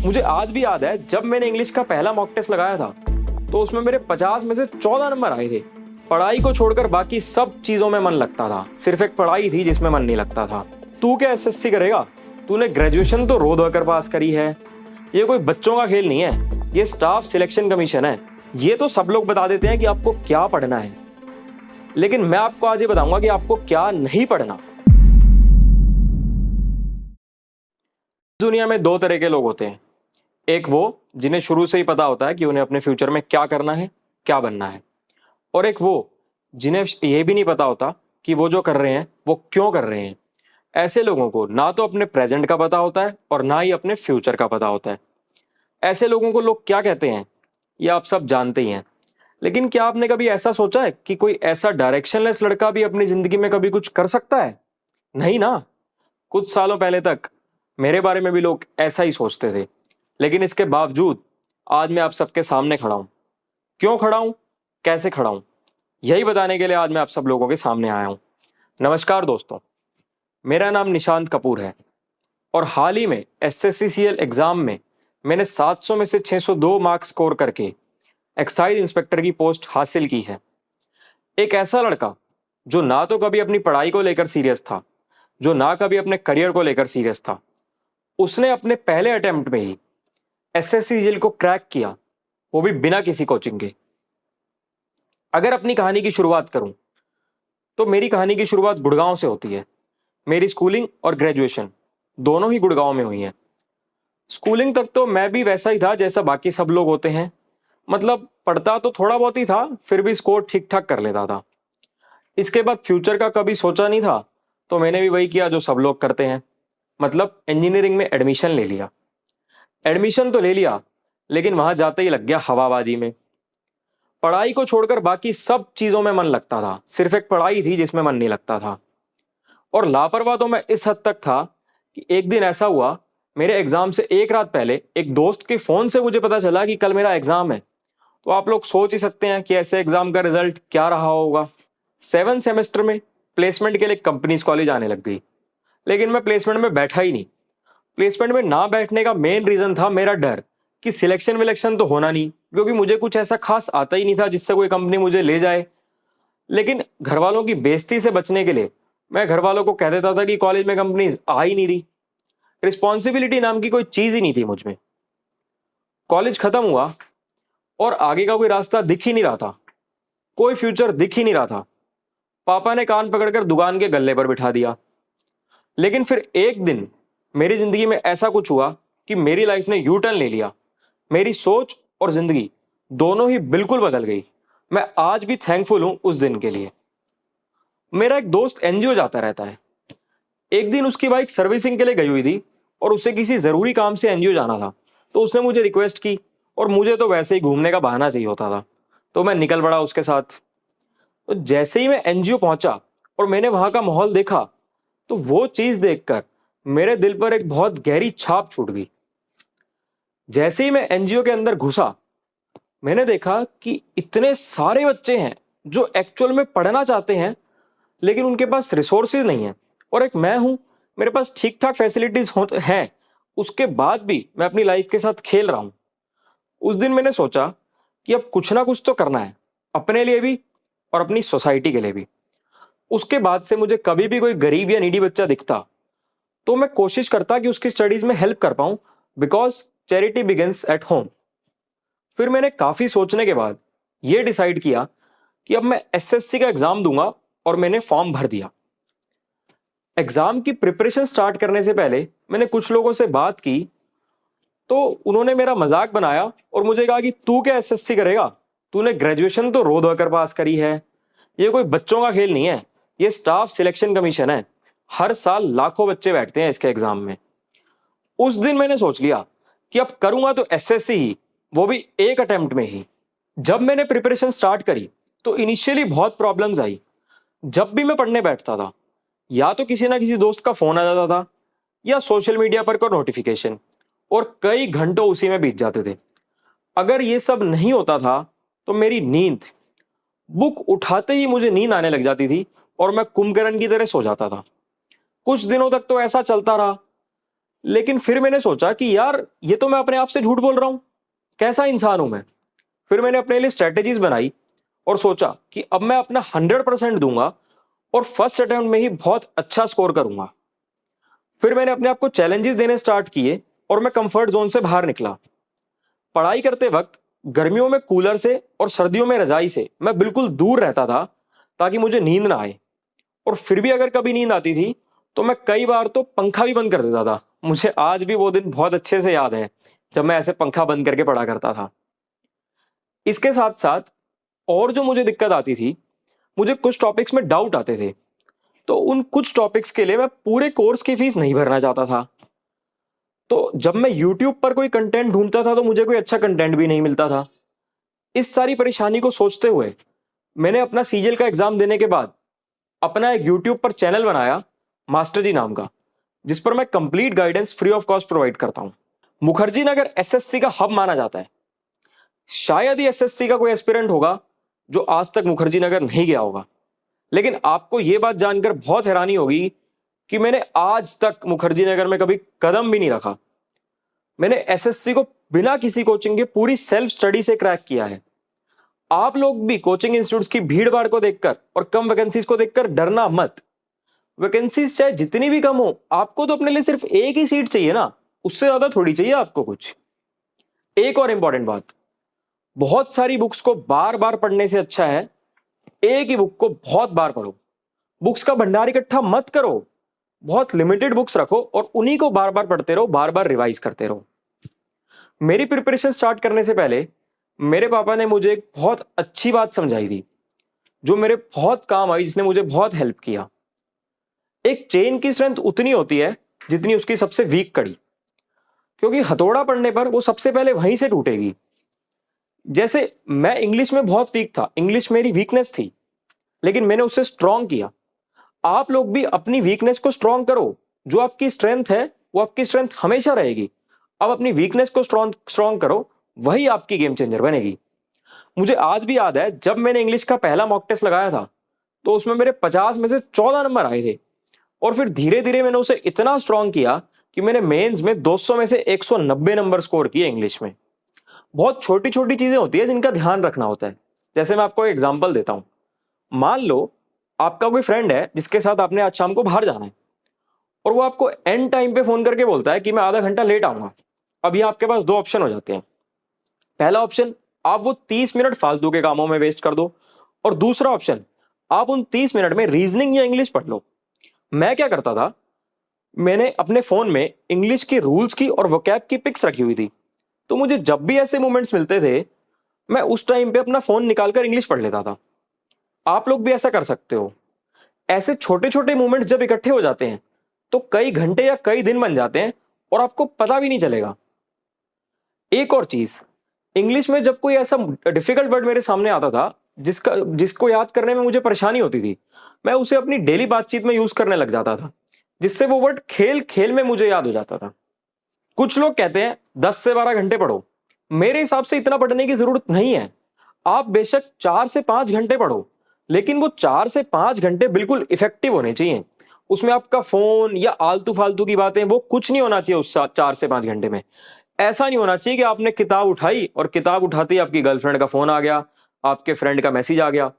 मुझे आज भी याद है जब मैंने इंग्लिश का पहला मॉक टेस्ट लगाया था तो उसमें मेरे 50 में से 14 नंबर आए थे। पढ़ाई को छोड़कर बाकी सब चीजों में मन लगता था, सिर्फ एक पढ़ाई थी जिसमें मन नहीं लगता था। तू क्या एसएससी करेगा? तूने ग्रेजुएशन तो रो धोकर पास करी है। ये कोई बच्चों का खेल नहीं है, ये स्टाफ सिलेक्शन कमीशन है। ये तो सब लोग बता देते हैं कि आपको क्या पढ़ना है, लेकिन मैं आपको आज ये बताऊंगा कि आपको क्या नहीं पढ़ना। दुनिया में दो तरह के लोग होते हैं, एक वो जिन्हें शुरू से ही पता होता है कि उन्हें अपने फ्यूचर में क्या करना है, क्या बनना है, और एक वो जिन्हें यह भी नहीं पता होता कि वो जो कर रहे हैं वो क्यों कर रहे हैं। ऐसे लोगों को ना तो अपने प्रेजेंट का पता होता है और ना ही अपने फ्यूचर का पता होता है। ऐसे लोगों को लोग क्या कहते हैं ये आप सब जानते ही हैं, लेकिन क्या आपने कभी ऐसा सोचा है कि कोई ऐसा डायरेक्शनलेस लड़का भी अपनी जिंदगी में कभी कुछ कर सकता है? नहीं ना। कुछ सालों पहले तक मेरे बारे में भी लोग ऐसा ही सोचते थे, लेकिन इसके बावजूद आज मैं आप सबके सामने खड़ा हूं। क्यों खड़ा हूं, कैसे खड़ा हूं, यही बताने के लिए आज मैं आप सब लोगों के सामने आया हूं। नमस्कार दोस्तों, मेरा नाम निशांत कपूर है और हाल ही में एसएससीसीएल एग्जाम में मैंने 700 में से 602 मार्क्स स्कोर करके एक्साइज इंस्पेक्टर की पोस्ट हासिल की है। एक ऐसा लड़का जो ना तो कभी अपनी पढ़ाई को लेकर सीरियस था, जो ना कभी अपने करियर को लेकर सीरियस था, उसने अपने पहले अटेम्प्ट में ही एसएससीजीएल को क्रैक किया, वो भी बिना किसी कोचिंग के। अगर अपनी कहानी की शुरुआत करूं तो मेरी कहानी की शुरुआत गुड़गांव से होती है। मेरी स्कूलिंग और ग्रेजुएशन दोनों ही गुड़गांव में हुई हैं। स्कूलिंग तक तो मैं भी वैसा ही था जैसा बाकी सब लोग होते हैं, मतलब पढ़ता तो थोड़ा बहुत ही था, फिर भी स्कोर ठीक ठाक कर लेता था। इसके बाद फ्यूचर का कभी सोचा नहीं था, तो मैंने भी वही किया जो सब लोग करते हैं, मतलब इंजीनियरिंग में एडमिशन ले लिया। एडमिशन तो ले लिया, लेकिन वहां जाते ही लग गया हवाबाजी में। पढ़ाई को छोड़कर बाकी सब चीजों में मन लगता था, सिर्फ एक पढ़ाई थी जिसमें मन नहीं लगता था। और लापरवाह तो मैं इस हद तक था कि एक दिन ऐसा हुआ, मेरे एग्जाम से एक रात पहले एक दोस्त के फोन से मुझे पता चला कि कल मेरा एग्जाम है। तो आप लोग सोच ही सकते हैं कि ऐसे एग्जाम का रिजल्ट क्या रहा होगा। 7 सेमेस्टर में प्लेसमेंट के लिए कंपनीज कॉलेज आने लग गई, लेकिन मैं प्लेसमेंट में बैठा ही नहीं। प्लेसमेंट में ना बैठने का मेन रीजन था मेरा डर कि सिलेक्शन विलेक्शन तो होना नहीं, क्योंकि मुझे कुछ ऐसा खास आता ही नहीं था जिससे कोई कंपनी मुझे ले जाए। लेकिन घर वालों की बेइज्जती से बचने के लिए मैं घर वालों को कह देता था कि कॉलेज में कंपनीज आ ही नहीं रही। रिस्पॉन्सिबिलिटी नाम की कोई चीज ही नहीं थी मुझ में। कॉलेज खत्म हुआ और आगे का कोई रास्ता दिख ही नहीं रहा था, कोई फ्यूचर दिख ही नहीं रहा था। पापा ने कान पकड़कर दुकान के गल्ले पर बिठा दिया। लेकिन फिर एक दिन मेरी जिंदगी में ऐसा कुछ हुआ कि मेरी लाइफ ने यू टर्न ले लिया। मेरी सोच और जिंदगी दोनों ही बिल्कुल बदल गई। मैं आज भी थैंकफुल हूं उस दिन के लिए। मेरा एक दोस्त एनजीओ जाता रहता है। एक दिन उसकी बाइक सर्विसिंग के लिए गई हुई थी और उसे किसी जरूरी काम से एनजीओ जाना था, तो उसने मुझे रिक्वेस्ट की और मुझे तो वैसे ही घूमने का बहाना चाहिए होता था, तो मैं निकल पड़ा उसके साथ। तो जैसे ही मैं एनजीओ पहुंचा और मैंने वहां का माहौल देखा, तो वो चीज देखकर मेरे दिल पर एक बहुत गहरी छाप छूट गई। जैसे ही मैं एनजीओ के अंदर घुसा, मैंने देखा कि इतने सारे बच्चे हैं जो एक्चुअल में पढ़ना चाहते हैं, लेकिन उनके पास रिसोर्सेज नहीं है। और एक मैं हूं, मेरे पास ठीक ठाक फैसिलिटीज हैं, उसके बाद भी मैं अपनी लाइफ के साथ खेल रहा हूं। उस दिन मैंने सोचा कि अब कुछ ना कुछ तो करना है, अपने लिए भी और अपनी सोसाइटी के लिए भी। उसके बाद से मुझे कभी भी कोई गरीब या नीडी बच्चा दिखता तो मैं कोशिश करता कि उसकी स्टडीज में हेल्प कर पाऊं, because charity begins at home. फिर मैंने काफी सोचने के बाद यह डिसाइड किया कि अब मैं एसएससी का एग्जाम दूंगा और मैंने फॉर्म भर दिया। एग्जाम की प्रिपरेशन स्टार्ट करने से पहले मैंने कुछ लोगों से बात की, तो उन्होंने मेरा मजाक बनाया और मुझे कहा कि तू क्या एसएससी करेगा? तूने ग्रेजुएशन तो रो धोकर पास करी है। ये कोई बच्चों का खेल नहीं है, ये स्टाफ सिलेक्शन कमीशन है। हर साल लाखों बच्चे बैठते हैं इसके एग्जाम में। उस दिन मैंने सोच लिया कि अब करूंगा तो एसएससी ही, वो भी एक अटेम्प्ट में ही। जब मैंने प्रिपरेशन स्टार्ट करी तो इनिशियली बहुत प्रॉब्लम्स आई। जब भी मैं पढ़ने बैठता था, या तो किसी ना किसी दोस्त का फोन आ जाता था या सोशल मीडिया पर कोई नोटिफिकेशन, और कई घंटों उसी में बीत जाते थे। अगर ये सब नहीं होता था तो मेरी नींद, बुक उठाते ही मुझे नींद आने लग जाती थी और मैं कुंभकर्ण की तरह सो जाता था। कुछ दिनों तक तो ऐसा चलता रहा। लेकिन फिर मैंने सोचा कि यार ये तो मैं अपने आप से झूठ बोल रहा हूं, कैसा इंसान हूं मैं। फिर मैंने अपने लिए स्ट्रेटेजीज बनाई और सोचा कि अब मैं अपना 100% दूंगा और फर्स्ट अटेम्प्ट में ही बहुत अच्छा स्कोर करूंगा। फिर मैंने अपने आप को चैलेंजेस देने स्टार्ट किए और मैं कंफर्ट जोन से बाहर निकला। पढ़ाई करते वक्त गर्मियों में कूलर से और सर्दियों में रजाई से मैं बिल्कुल दूर रहता था ताकि मुझे नींद ना आए। और फिर भी अगर कभी नींद आती थी तो मैं कई बार तो पंखा भी बंद कर देता था। मुझे आज भी वो दिन बहुत अच्छे से याद है जब मैं ऐसे पंखा बंद करके पढ़ा करता था। इसके साथ साथ और जो मुझे दिक्कत आती थी, मुझे कुछ टॉपिक्स में डाउट आते थे, तो उन कुछ टॉपिक्स के लिए मैं पूरे कोर्स की फीस नहीं भरना चाहता था। तो जब मैं यूट्यूब पर कोई कंटेंट ढूंढता था तो मुझे कोई अच्छा कंटेंट भी नहीं मिलता था। इस सारी परेशानी को सोचते हुए मैंने अपना सीजीएल का एग्जाम देने के बाद अपना एक यूट्यूब पर चैनल बनाया, मास्टर जी नाम का, जिस पर मैं complete guidance free of cost provide करता हूं। मुखर्जी नगर एसएससी का हब माना जाता है। शायद ही एसएससी का कोई एस्पिरेंट होगा जो आज तक मुखर्जी नगर नहीं गया होगा। लेकिन आपको यह बात जानकर बहुत हैरानी होगी कि मैंने आज तक मुखर्जी नगर में कभी कदम भी नहीं रखा। मैंने एसएससी को बिना किसी कोचिंग के पूरी सेल्फ स्टडी से क्रैक किया है। आप लोग भी कोचिंग इंस्टीट्यूट्स की भीड़ भाड़ को देखकर और कम वैकेंसीज को देखकर डरना मत। वैकेंसीज चाहे जितनी भी कम हो, आपको तो अपने लिए सिर्फ एक ही सीट चाहिए ना, उससे ज्यादा थोड़ी चाहिए आपको कुछ। एक और इंपॉर्टेंट बात, बहुत सारी बुक्स को बार बार पढ़ने से अच्छा है एक ही बुक को बहुत बार पढ़ो। बुक्स का भंडार इकट्ठा मत करो, बहुत लिमिटेड बुक्स रखो और उन्हीं को बार बार पढ़ते रहो, बार बार रिवाइज करते रहो। मेरी प्रिपरेशन स्टार्ट करने से पहले मेरे पापा ने मुझे एक बहुत अच्छी बात समझाई थी जो मेरे बहुत काम आई, जिसने मुझे बहुत हेल्प किया। एक चेन की स्ट्रेंथ उतनी होती है जितनी उसकी सबसे वीक कड़ी, क्योंकि हथौड़ा पड़ने पर वो सबसे पहले वहीं से टूटेगी। जैसे मैं इंग्लिश में बहुत वीक था, इंग्लिश मेरी वीकनेस थी, लेकिन मैंने उसे स्ट्रांग किया। आप लोग भी अपनी वीकनेस को स्ट्रांग करो। जो आपकी स्ट्रेंथ है वो आपकी स्ट्रेंथ हमेशा रहेगी। अब अपनी वीकनेस को स्ट्रांग स्ट्रांग करो, वही आपकी गेम चेंजर बनेगी। मुझे आज भी याद है जब मैंने इंग्लिश का पहला मॉक टेस्ट लगाया था तो उसमें मेरे 50 में से 14 नंबर आए थे। और फिर धीरे धीरे मैंने उसे इतना स्ट्रांग किया कि मैंने मेंस में 200 में से 190 नंबर स्कोर किए इंग्लिश में। बहुत छोटी छोटी चीजें होती है जिनका ध्यान रखना होता है। जैसे मैं आपको एक एग्जांपल देता हूं। मान लो आपका कोई फ्रेंड है जिसके साथ आपने आज शाम को बाहर जाना है और वो आपको एंड टाइम पे फोन करके बोलता है कि मैं आधा घंटा लेट आऊंगा। अब यहाँ आपके पास दो ऑप्शन हो जाते हैं। पहला ऑप्शन, आप वो 30 मिनट फालतू के कामों में वेस्ट कर दो, और दूसरा ऑप्शन, आप उन 30 मिनट में रीजनिंग या इंग्लिश पढ़ लो। मैं क्या करता था, मैंने अपने फोन में इंग्लिश की रूल्स की और वोकैब की पिक्स रखी हुई थी, तो मुझे जब भी ऐसे मोमेंट्स मिलते थे मैं उस टाइम पे अपना फोन निकालकर इंग्लिश पढ़ लेता था। आप लोग भी ऐसा कर सकते हो। ऐसे छोटे छोटे मोमेंट्स जब इकट्ठे हो जाते हैं तो कई घंटे या कई दिन बन जाते हैं और आपको पता भी नहीं चलेगा। एक और चीज, इंग्लिश में जब कोई ऐसा डिफिकल्ट वर्ड मेरे सामने आता था जिसको याद करने में मुझे परेशानी होती थी, मैं उसे अपनी डेली बातचीत में यूज करने लग जाता था, जिससे वो वर्ड खेल खेल में मुझे याद हो जाता था। कुछ लोग कहते हैं 10 से 12 घंटे पढ़ो। मेरे हिसाब से इतना पढ़ने की जरूरत नहीं है। आप बेशक 4 से 5 घंटे पढ़ो, लेकिन वो 4 से 5 घंटे बिल्कुल इफेक्टिव होने चाहिए। उसमें आपका फोन या आलतू फालतू की बातें वो कुछ नहीं होना चाहिए उस 4 से 5 घंटे में। ऐसा नहीं होना चाहिए कि आपने किताब उठाई और किताब उठाते ही आपकी गर्लफ्रेंड का फोन आ गया, आपके फ्रेंड का मैसेज आ गया।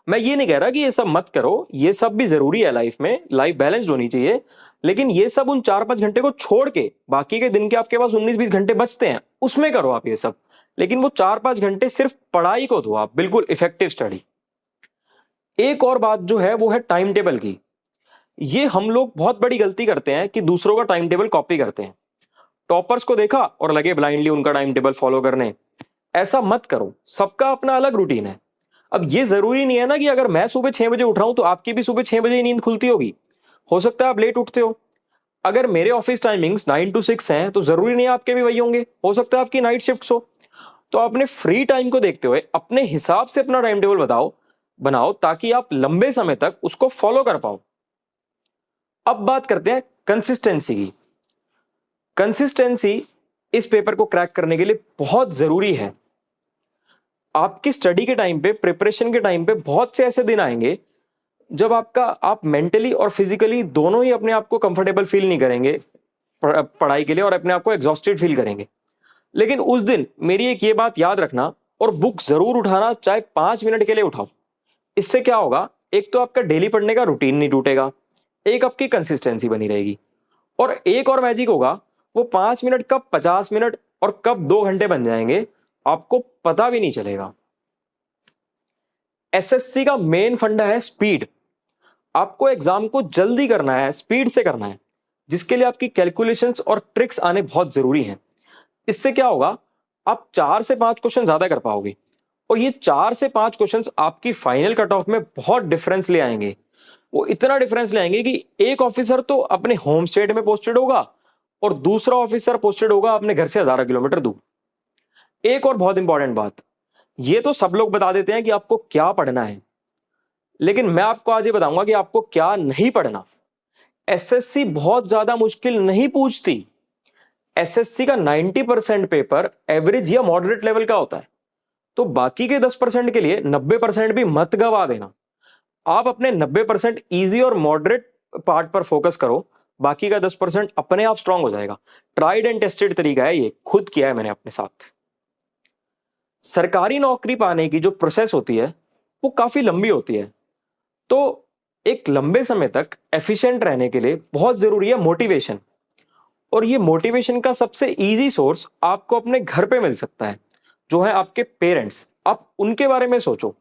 मैं ये नहीं कह रहा कि ये सब मत करो, ये सब भी जरूरी है लाइफ में, लाइफ बैलेंस्ड होनी चाहिए। लेकिन ये सब उन 4-5 घंटे को छोड़ के बाकी के दिन के आपके पास 19-20 घंटे बचते हैं, उसमें करो आप ये सब। लेकिन वो 4-5 घंटे सिर्फ पढ़ाई को दो आप, बिल्कुल इफेक्टिव स्टडी। एक और बात जो है वो है टाइम टेबल की। ये हम लोग बहुत बड़ी गलती करते हैं कि दूसरों का टाइम टेबल कॉपी करते हैं। टॉपर्स को देखा और लगे ब्लाइंडली उनका टाइम टेबल फॉलो करने। ऐसा मत करो, सबका अपना अलग रूटीन है। अब ये जरूरी नहीं है ना कि अगर मैं सुबह 6 बजे उठ रहा हूं तो आपकी भी सुबह 6 बजे ही नींद खुलती होगी। हो सकता है आप लेट उठते हो। अगर मेरे ऑफिस टाइमिंग्स 9 to 6 हैं तो जरूरी नहीं है आपके भी वही होंगे, हो सकता है आपकी नाइट शिफ्ट हो। तो अपने फ्री टाइम को देखते हुए अपने हिसाब से अपना टाइम टेबल बनाओ ताकि आप लंबे समय तक उसको फॉलो कर पाओ। अब बात करते हैं कंसिस्टेंसी की। कंसिस्टेंसी इस पेपर को क्रैक करने के लिए बहुत जरूरी है। आपकी स्टडी के टाइम पे, प्रिपरेशन के टाइम पे बहुत से ऐसे दिन आएंगे जब आप मेंटली और फिजिकली दोनों ही अपने आप को कंफर्टेबल फील नहीं करेंगे। पढ़ाई के लिए और अपने आप को एग्जॉस्टेड फील करेंगे। लेकिन उस दिन मेरी एक ये बात याद रखना, और बुक जरूर उठाना, चाहे 5 मिनट के लिए उठाओ। इससे क्या होगा, एक तो आपका डेली पढ़ने का रूटीन नहीं टूटेगा, एक आपकी कंसिस्टेंसी बनी रहेगी, और एक और मैजिक होगा, वो 5 मिनट कब 50 मिनट और कब 2 घंटे बन जाएंगे आपको पता भी नहीं चलेगा। एसएससी का मेन फंडा है स्पीड। आपको एग्जाम को जल्दी करना है, स्पीड से करना है, जिसके लिए आपकी कैलकुलेशंस और ट्रिक्स आने बहुत जरूरी हैं। इससे क्या होगा, आप 4 से 5 क्वेश्चन ज्यादा कर पाओगे, और ये 4 से 5 क्वेश्चन आपकी फाइनल कट ऑफ में बहुत डिफरेंस ले आएंगे। वो इतना डिफरेंस ले आएंगे कि एक ऑफिसर तो अपने होम स्टेट में पोस्टेड होगा और दूसरा ऑफिसर पोस्टेड होगा अपने घर से 1000 किलोमीटर दूर। एक और बहुत इंपॉर्टेंट बात, ये तो सब लोग बता देते हैं कि आपको क्या पढ़ना है, लेकिन मैं आपको आज ये बताऊंगा कि आपको क्या नहीं पढ़ना। एसएससी बहुत ज्यादा मुश्किल नहीं पूछती। एसएससी का 90% पेपर एवरेज या मॉडरेट लेवल का होता है, तो बाकी के 10% के लिए 90% भी मत गवा देना। आप अपने 90% ईजी और मॉडरेट पार्ट पर फोकस करो, बाकी का 10% अपने आप स्ट्रांग हो जाएगा। ट्राइड एंड टेस्टेड तरीका है, ये खुद किया है मैंने अपने साथ। सरकारी नौकरी पाने की जो प्रोसेस होती है वो काफी लंबी होती है, तो एक लंबे समय तक एफिशिएंट रहने के लिए बहुत जरूरी है मोटिवेशन। और ये मोटिवेशन का सबसे इजी सोर्स आपको अपने घर पे मिल सकता है, जो है आपके पेरेंट्स। आप उनके बारे में सोचो।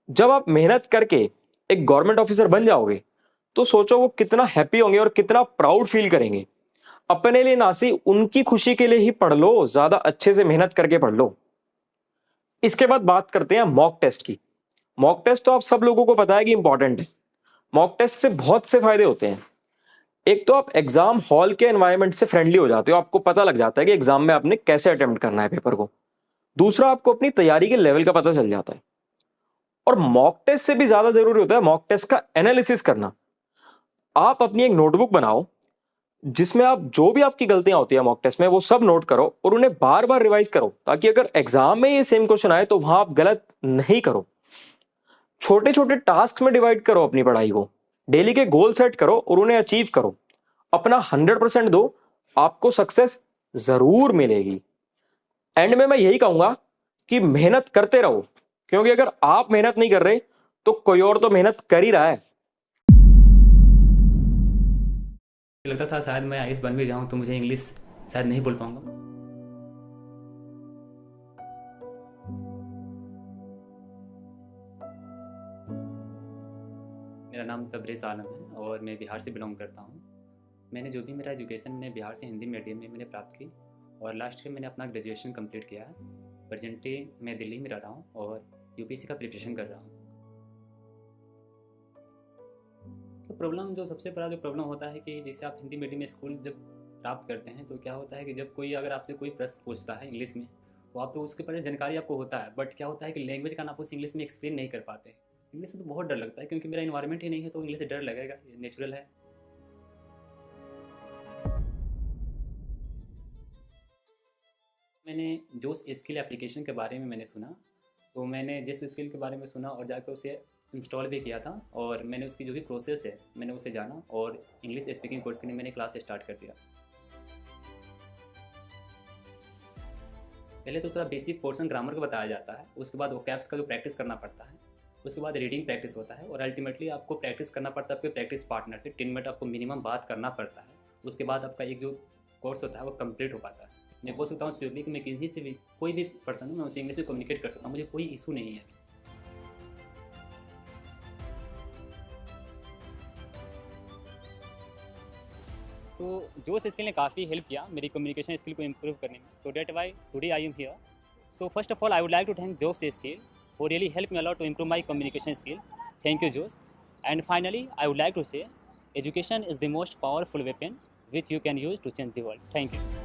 जब आप मेहनत करके एक गवर्नमेंट ऑफिसर बन जाओगे तो सोचो वो कितना हैप्पी होंगे और कितना प्राउड फील करेंगे। अपने लिए ना सी उनकी खुशी के लिए ही पढ़ लो, ज्यादा अच्छे से मेहनत करके पढ़ लो। इसके बाद बात करते हैं मॉक टेस्ट की। मॉक टेस्ट तो आप सब लोगों को पता है कि इंपॉर्टेंट है। मॉक टेस्ट से बहुत से फायदे होते हैं। एक तो आप एग्जाम हॉल के एनवायरनमेंट से फ्रेंडली हो जाते हो, आपको पता लग जाता है कि एग्जाम में आपने कैसे अटेम्प्ट करना है पेपर को। दूसरा, आपको अपनी तैयारी के लेवल का पता चल जाता है। और मॉक टेस्ट से भी ज्यादा जरूरी होता है मॉक टेस्ट का एनालिसिस करना। आप अपनी एक नोटबुक बनाओ जिसमें आप जो भी आपकी गलतियां होती है मॉक टेस्ट में वो सब नोट करो और उन्हें बार बार रिवाइज करो, ताकि अगर एग्जाम में ये सेम क्वेश्चन आए तो वहां आप गलत नहीं करो। छोटे छोटे टास्क में डिवाइड करो अपनी पढ़ाई को, डेली के गोल सेट करो और उन्हें अचीव करो। अपना 100% दो, आपको सक्सेस जरूर मिलेगी। एंड में मैं यही कहूंगा कि मेहनत करते रहो, क्योंकि अगर आप मेहनत नहीं कर रहे तो कोई और तो मेहनत कर ही रहा है। लगता था शायद मैं आईएएस बन भी जाऊं तो मुझे इंग्लिश शायद नहीं बोल पाऊंगा। मेरा नाम तबरेज़ आलम है और मैं बिहार से बिलोंग करता हूं। मैंने जो भी मेरा एजुकेशन मैंने बिहार से हिंदी मीडियम में मैंने प्राप्त की और लास्ट ईयर मैंने अपना ग्रेजुएशन कंप्लीट किया है। प्रेजेंटली मैं दिल्ली में रह रहा हूं और यूपीएससी का प्रिपरेशन कर रहा हूं। तो प्रॉब्लम जो सबसे बड़ा जो प्रॉब्लम होता है कि जैसे आप हिंदी मीडियम स्कूल जब प्राप्त करते हैं तो क्या होता है कि जब कोई अगर आपसे कोई प्रश्न पूछता है इंग्लिश में तो आप तो उसके पहले जानकारी आपको होता है, बट क्या होता है कि लैंग्वेज का आप उस इंग्लिश में एक्सप्लेन नहीं कर पाते। इंग्लिश से तो बहुत डर लगता है क्योंकि मेरा इन्वायरमेंट ही नहीं है, तो इंग्लिश से डर लगेगा, ये नेचुरल है। मैंने जोश स्किल एप्लीकेशन के बारे में मैंने सुना, तो मैंने जिस स्किल के बारे में सुना और जाकर उसे इंस्टॉल भी किया था और मैंने उसकी जो भी प्रोसेस है मैंने उसे जाना और इंग्लिश स्पीकिंग कोर्स के लिए मैंने क्लास स्टार्ट कर दिया। पहले तो थोड़ा बेसिक पोर्शन ग्रामर का बताया जाता है, उसके बाद वोकैब्स का जो प्रैक्टिस करना पड़ता है, उसके बाद रीडिंग प्रैक्टिस होता है और अल्टीमेटली आपको प्रैक्टिस करना पड़ता है आपके प्रैक्टिस पार्टनर से। 10 मिनट आपको मिनिमम बात करना पड़ता है, उसके बाद आपका एक जो कोर्स होता है वो कंप्लीट हो पाता है। मैं बोल सकता हूँ श्योरली कि मैं किसी से भी कोई भी पर्सन हूँ मैं उसे इंग्लिश में कम्युनिकेट कर सकता हूँ, मुझे कोई इशू नहीं है। सो जोश स्किल ने काफ़ी हेल्प किया मेरी कम्युनिकेशन स्किल को इम्प्रूव करने में। So that why today I am here. So first of all I would like to thank Josh skill who really helped me a lot to improve my communication skill. Thank you, Josh. And finally, I would like to say, education is the most powerful weapon which you can use to change the world. Thank you.